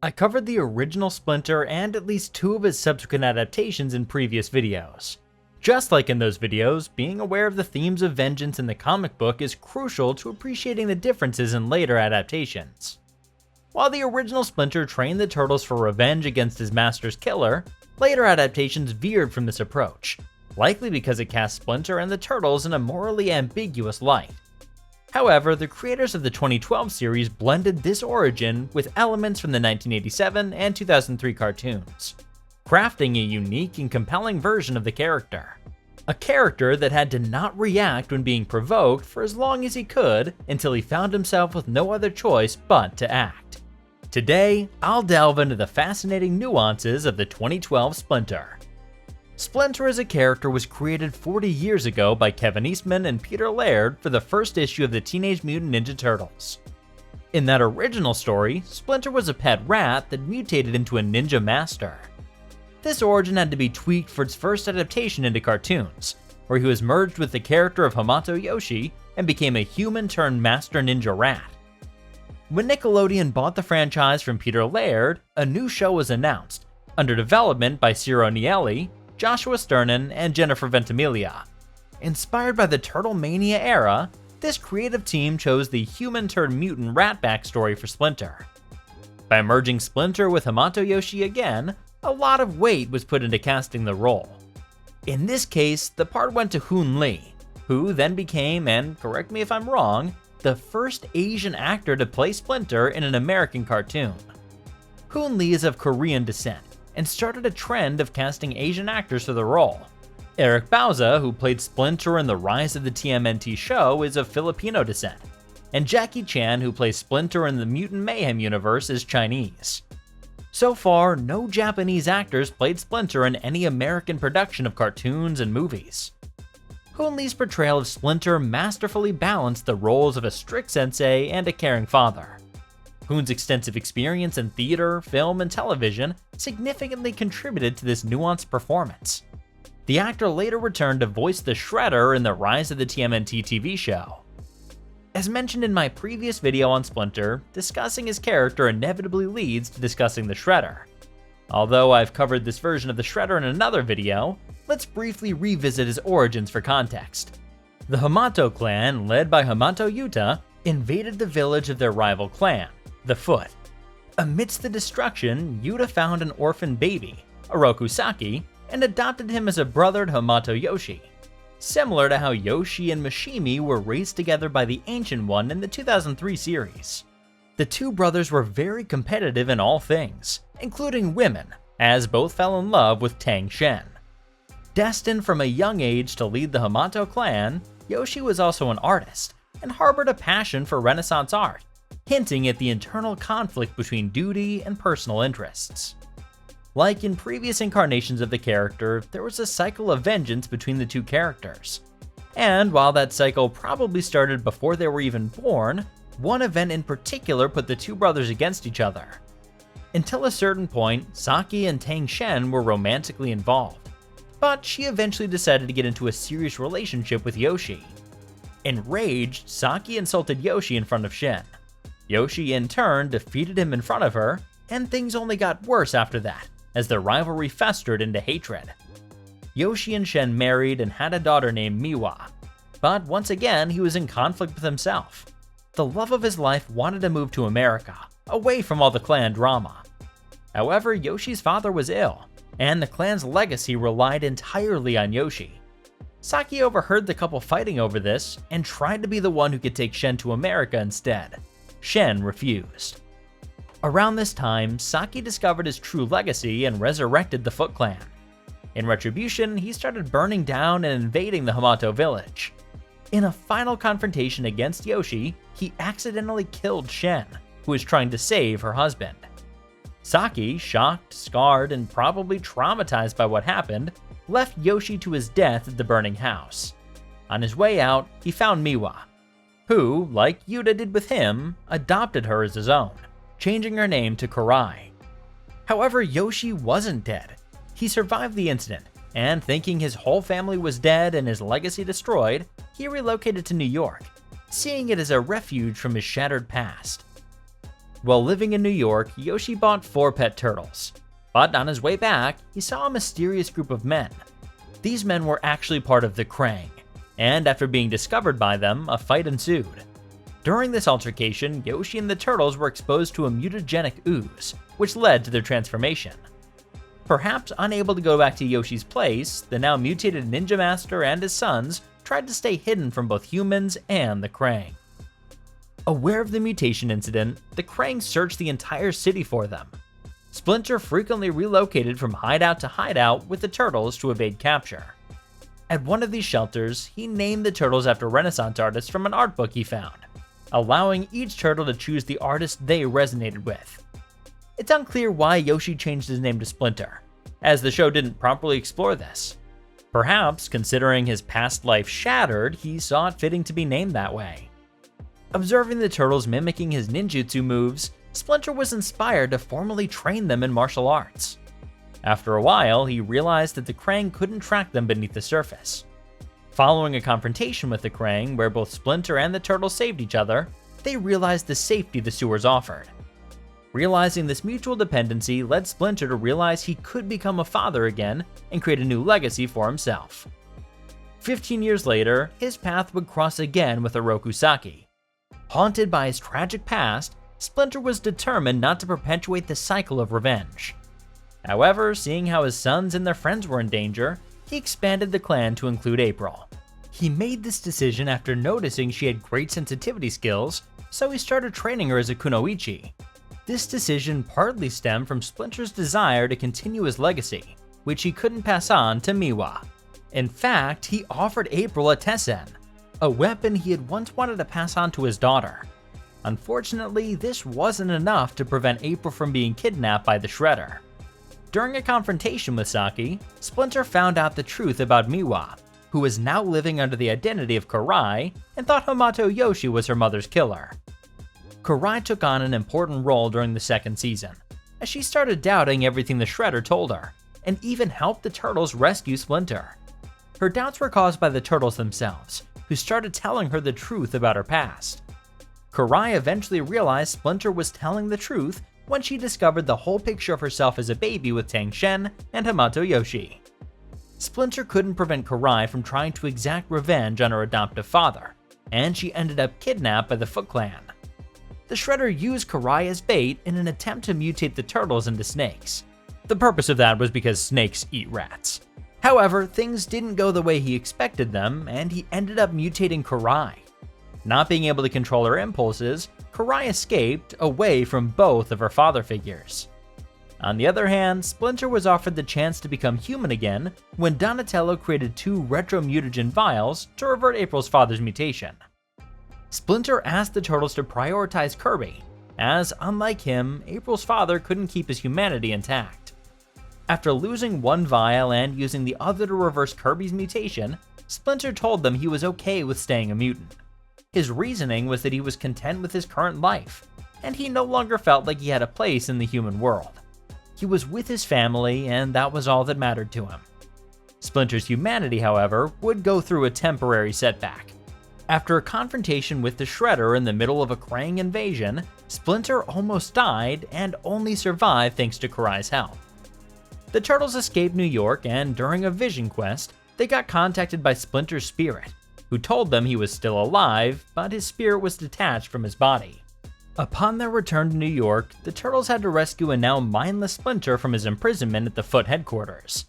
I covered the original Splinter and at least 2 of his subsequent adaptations in previous videos. Just like in those videos, being aware of the themes of vengeance in the comic book is crucial to appreciating the differences in later adaptations. While the original Splinter trained the Turtles for revenge against his master's killer, later adaptations veered from this approach, likely because it cast Splinter and the Turtles in a morally ambiguous light. However, the creators of the 2012 series blended this origin with elements from the 1987 and 2003 cartoons, crafting a unique and compelling version of the character. A character that had to not react when being provoked for as long as he could until he found himself with no other choice but to act. Today, I'll delve into the fascinating nuances of the 2012 Splinter. Splinter as a character was created 40 years ago by Kevin Eastman and Peter Laird for the first issue of the Teenage Mutant Ninja Turtles. In that original story, Splinter was a pet rat that mutated into a ninja master. This origin had to be tweaked for its first adaptation into cartoons, where he was merged with the character of Hamato Yoshi and became a human-turned-master ninja rat. When Nickelodeon bought the franchise from Peter Laird, a new show was announced, under development by Ciro Nieli, Joshua Sternin, and Jennifer Ventimiglia. Inspired by the Turtle Mania era, this creative team chose the human-turned-mutant rat backstory for Splinter. By merging Splinter with Hamato Yoshi again, a lot of weight was put into casting the role. In this case, the part went to Hoon Lee, who then became, and correct me if I'm wrong, the first Asian actor to play Splinter in an American cartoon. Hoon Lee is of Korean descent, and started a trend of casting Asian actors for the role. Eric Bauza, who played Splinter in the Rise of the TMNT show, is of Filipino descent, and Jackie Chan, who plays Splinter in the Mutant Mayhem universe, is Chinese. So far, no Japanese actors played Splinter in any American production of cartoons and movies. Hoon Lee's portrayal of Splinter masterfully balanced the roles of a strict sensei and a caring father. Hoon's extensive experience in theater, film, and television significantly contributed to this nuanced performance. The actor later returned to voice the Shredder in the Rise of the TMNT TV show. As mentioned in my previous video on Splinter, discussing his character inevitably leads to discussing the Shredder. Although I've covered this version of the Shredder in another video, let's briefly revisit his origins for context. The Hamato clan, led by Hamato Yuta, invaded the village of their rival clan, the Foot. Amidst the destruction, Yuta found an orphan baby, Oroku Saki, and adopted him as a brother to Hamato Yoshi, similar to how Yoshi and Mishimi were raised together by the Ancient One in the 2003 series. The two brothers were very competitive in all things, including women, as both fell in love with Tang Shen. Destined from a young age to lead the Hamato clan, Yoshi was also an artist, and harbored a passion for Renaissance art, hinting at the internal conflict between duty and personal interests. Like in previous incarnations of the character, there was a cycle of vengeance between the two characters. And while that cycle probably started before they were even born, one event in particular put the two brothers against each other. Until a certain point, Saki and Tang Shen were romantically involved, but she eventually decided to get into a serious relationship with Yoshi. Enraged, Saki insulted Yoshi in front of Shen. Yoshi in turn defeated him in front of her, and things only got worse after that, as their rivalry festered into hatred. Yoshi and Shen married and had a daughter named Miwa, but once again he was in conflict with himself. The love of his life wanted to move to America, away from all the clan drama. However, Yoshi's father was ill, and the clan's legacy relied entirely on Yoshi. Saki overheard the couple fighting over this, and tried to be the one who could take Shen to America instead. Shen refused. Around this time, Saki discovered his true legacy and resurrected the Foot Clan. In retribution, he started burning down and invading the Hamato village. In a final confrontation against Yoshi, he accidentally killed Shen, who was trying to save her husband. Saki, shocked, scarred, and probably traumatized by what happened, left Yoshi to his death at the burning house. On his way out, he found Miwa, who, like Yuta did with him, adopted her as his own, changing her name to Karai. However, Yoshi wasn't dead. He survived the incident, and thinking his whole family was dead and his legacy destroyed, he relocated to New York, seeing it as a refuge from his shattered past. While living in New York, Yoshi bought 4 pet turtles. But on his way back, he saw a mysterious group of men. These men were actually part of the Krang, and after being discovered by them, a fight ensued. During this altercation, Yoshi and the turtles were exposed to a mutagenic ooze, which led to their transformation. Perhaps unable to go back to Yoshi's place, the now mutated Ninja Master and his sons tried to stay hidden from both humans and the Krang. Aware of the mutation incident, the Krang searched the entire city for them. Splinter frequently relocated from hideout to hideout with the turtles to evade capture. At one of these shelters, he named the turtles after Renaissance artists from an art book he found, allowing each turtle to choose the artist they resonated with. It's unclear why Yoshi changed his name to Splinter, as the show didn't properly explore this. Perhaps, considering his past life shattered, he saw it fitting to be named that way. Observing the turtles mimicking his ninjutsu moves, Splinter was inspired to formally train them in martial arts. After a while, he realized that the Krang couldn't track them beneath the surface. Following a confrontation with the Krang, where both Splinter and the turtles saved each other, they realized the safety the sewers offered. Realizing this mutual dependency led Splinter to realize he could become a father again and create a new legacy for himself. 15 years later, his path would cross again with Oroku Saki. Haunted by his tragic past, Splinter was determined not to perpetuate the cycle of revenge. However, seeing how his sons and their friends were in danger, he expanded the clan to include April. He made this decision after noticing she had great sensitivity skills, so he started training her as a kunoichi. This decision partly stemmed from Splinter's desire to continue his legacy, which he couldn't pass on to Miwa. In fact, he offered April a Tessen, a weapon he had once wanted to pass on to his daughter. Unfortunately, this wasn't enough to prevent April from being kidnapped by the Shredder. During a confrontation with Saki, Splinter found out the truth about Miwa, who was now living under the identity of Karai and thought Hamato Yoshi was her mother's killer. Karai took on an important role during the second season, as she started doubting everything the Shredder told her, and even helped the turtles rescue Splinter. Her doubts were caused by the turtles themselves, who started telling her the truth about her past. Karai eventually realized Splinter was telling the truth when she discovered the whole picture of herself as a baby with Tang Shen and Hamato Yoshi. Splinter couldn't prevent Karai from trying to exact revenge on her adoptive father, and she ended up kidnapped by the Foot Clan. The Shredder used Karai as bait in an attempt to mutate the turtles into snakes. The purpose of that was because snakes eat rats. However, things didn't go the way he expected them, and he ended up mutating Karai. Not being able to control her impulses, Karai escaped away from both of her father figures. On the other hand, Splinter was offered the chance to become human again when Donatello created 2 retro mutagen vials to revert April's father's mutation. Splinter asked the turtles to prioritize Kirby, as unlike him, April's father couldn't keep his humanity intact. After losing 1 vial and using the other to reverse Kirby's mutation, Splinter told them he was okay with staying a mutant. His reasoning was that he was content with his current life, and he no longer felt like he had a place in the human world. He was with his family, and that was all that mattered to him. Splinter's humanity, however, would go through a temporary setback. After a confrontation with the Shredder in the middle of a Krang invasion, Splinter almost died and only survived thanks to Karai's help. The turtles escaped New York, and during a vision quest, they got contacted by Splinter's spirit, who told them he was still alive, but his spirit was detached from his body. Upon their return to New York, the turtles had to rescue a now mindless Splinter from his imprisonment at the Foot headquarters.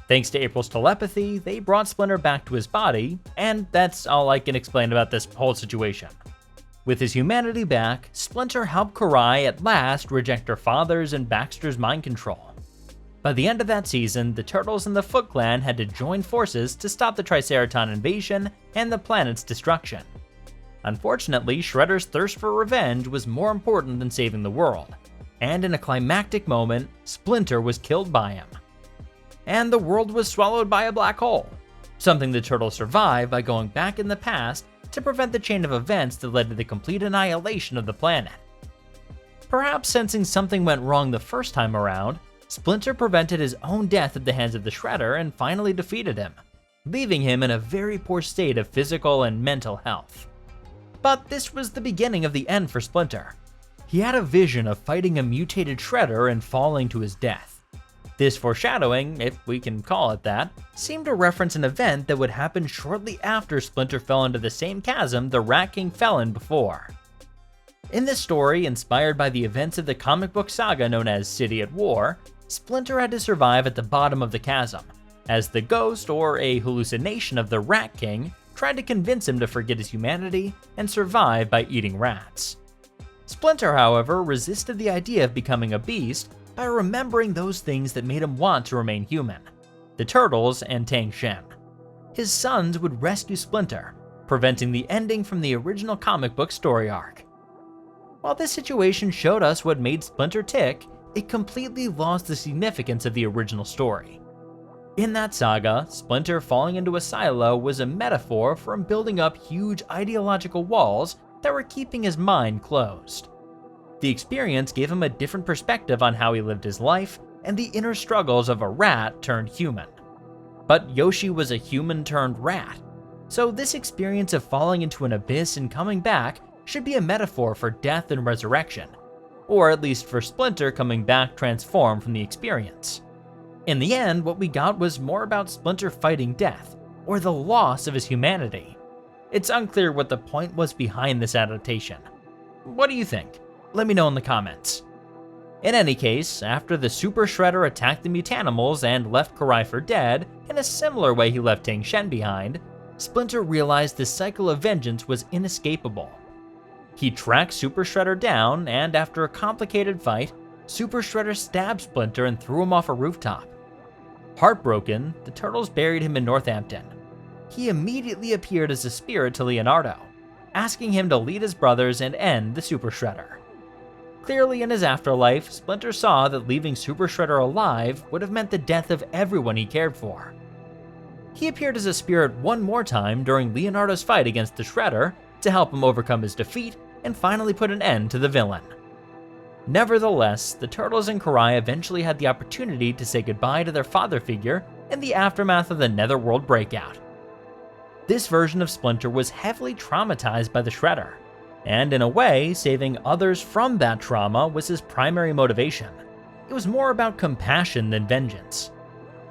Thanks to April's telepathy, they brought Splinter back to his body, and that's all I can explain about this whole situation. With his humanity back, Splinter helped Karai at last reject her father's and Baxter's mind control. By the end of that season, the Turtles and the Foot Clan had to join forces to stop the Triceraton invasion and the planet's destruction. Unfortunately, Shredder's thirst for revenge was more important than saving the world, and in a climactic moment, Splinter was killed by him. And the world was swallowed by a black hole, something the Turtles survived by going back in the past to prevent the chain of events that led to the complete annihilation of the planet. Perhaps sensing something went wrong the first time around, Splinter prevented his own death at the hands of the Shredder and finally defeated him, leaving him in a very poor state of physical and mental health. But this was the beginning of the end for Splinter. he had a vision of fighting a mutated Shredder and falling to his death. This foreshadowing, if we can call it that, seemed to reference an event that would happen shortly after Splinter fell into the same chasm the Rat King fell in before. In this story, inspired by the events of the comic book saga known as City at War, Splinter had to survive at the bottom of the chasm, as the ghost, or a hallucination of the Rat King, tried to convince him to forget his humanity and survive by eating rats. Splinter, however, resisted the idea of becoming a beast by remembering those things that made him want to remain human: the turtles and Tang Shen. His sons would rescue Splinter, preventing the ending from the original comic book story arc. While this situation showed us what made Splinter tick, it completely lost the significance of the original story. In that saga, Splinter falling into a silo was a metaphor for him building up huge ideological walls that were keeping his mind closed. The experience gave him a different perspective on how he lived his life and the inner struggles of a rat turned human. But Yoshi was a human turned rat, so this experience of falling into an abyss and coming back should be a metaphor for death and resurrection, or at least for Splinter coming back transformed from the experience. In the end, what we got was more about Splinter fighting death, or the loss of his humanity. It's unclear what the point was behind this adaptation. What do you think? Let me know in the comments. In any case, after the Super Shredder attacked the Mutanimals and left Karai for dead, in a similar way he left Tang Shen behind, Splinter realized the cycle of vengeance was inescapable. He tracked Super Shredder down, and after a complicated fight, Super Shredder stabbed Splinter and threw him off a rooftop. Heartbroken, the Turtles buried him in Northampton. He immediately appeared as a spirit to Leonardo, asking him to lead his brothers and end the Super Shredder. Clearly in his afterlife, Splinter saw that leaving Super Shredder alive would have meant the death of everyone he cared for. He appeared as a spirit one more time during Leonardo's fight against the Shredder to help him overcome his defeat and finally put an end to the villain. Nevertheless, the Turtles and Karai eventually had the opportunity to say goodbye to their father figure in the aftermath of the Netherworld breakout. This version of Splinter was heavily traumatized by the Shredder, and in a way, saving others from that trauma was his primary motivation. It was more about compassion than vengeance.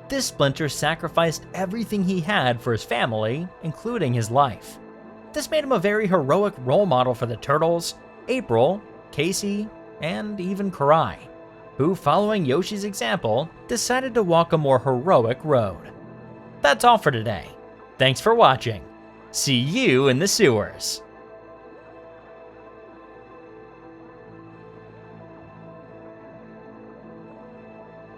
This Splinter sacrificed everything he had for his family, including his life. This made him a very heroic role model for the Turtles, April, Casey, and even Karai, who, following Yoshi's example, decided to walk a more heroic road. That's all for today. Thanks for watching. See you in the sewers.